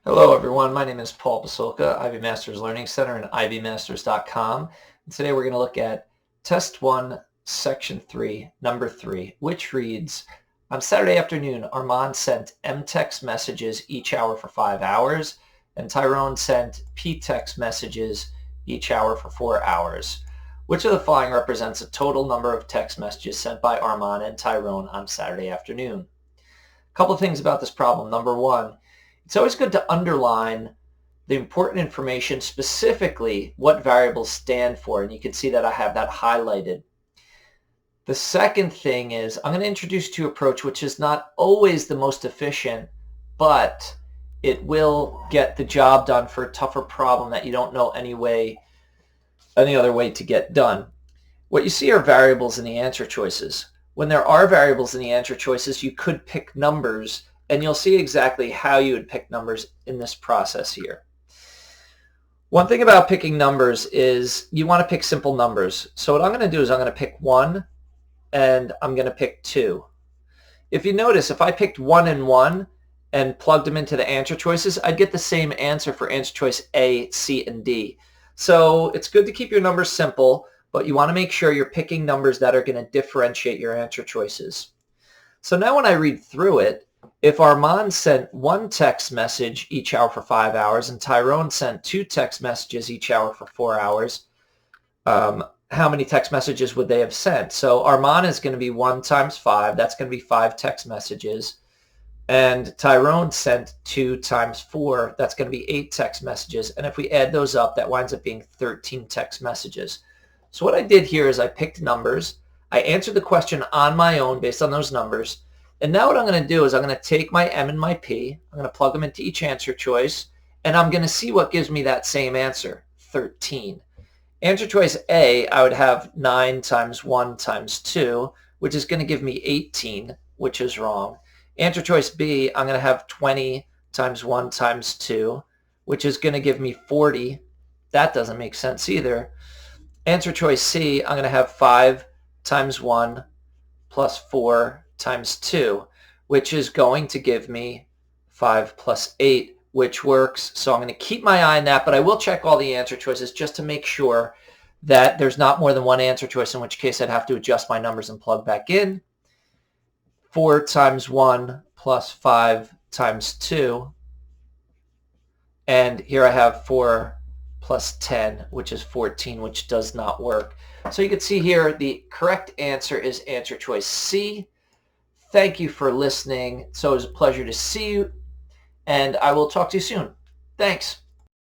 Hello everyone, my name is Paul Pasulka, Ivy Masters Learning Center and ivymasters.com. And today we're going to look at Test 1, Section 3, Number 3, which reads, on Saturday afternoon, Armand sent M-text messages each hour for 5 hours, and Tyrone sent P-text messages each hour for 4 hours. Which of the following represents a total number of text messages sent by Armand and Tyrone on Saturday afternoon? A couple of things about this problem. Number one, it's always good to underline the important information, specifically what variables stand for, and you can see that I have that highlighted. The second thing is I'm going to introduce to you an approach which is not always the most efficient, but it will get the job done for a tougher problem that you don't know any other way to get done. What you see are variables in the answer choices. When there are variables in the answer choices, you could pick numbers, and you'll see exactly how you would pick numbers in this process here. One thing about picking numbers is you want to pick simple numbers. So what I'm going to do is I'm going to pick 1 and I'm going to pick 2. If you notice, if I picked 1 and 1 and plugged them into the answer choices, I'd get the same answer for answer choice A, C, and D. So it's good to keep your numbers simple, but you want to make sure you're picking numbers that are going to differentiate your answer choices. So now when I read through it, if Armand sent 1 text message each hour for 5 hours and Tyrone sent 2 text messages each hour for 4 hours, how many text messages would they have sent? So Armand is going to be 1 times 5. That's going to be 5 text messages. And Tyrone sent 2 times 4. That's going to be 8 text messages. And if we add those up, that winds up being 13 text messages. So what I did here is I picked numbers. I answered the question on my own based on those numbers. And now what I'm going to do is I'm going to take my M and my P. I'm going to plug them into each answer choice. And I'm going to see what gives me that same answer, 13. Answer choice A, I would have 9 times 1 times 2, which is going to give me 18, which is wrong. Answer choice B, I'm going to have 20 times 1 times 2, which is going to give me 40. That doesn't make sense either. Answer choice C, I'm going to have 5 times 1 plus 4 times 2, which is going to give me 5 plus 8, which works. So I'm going to keep my eye on that, but I will check all the answer choices just to make sure that there's not more than one answer choice, in which case I'd have to adjust my numbers and plug back in. 4 times 1 plus 5 times 2. And here I have 4 plus 10, which is 14, which does not work. So you can see here the correct answer is answer choice C. Thank you for listening. So it was a pleasure to see you, and I will talk to you soon. Thanks.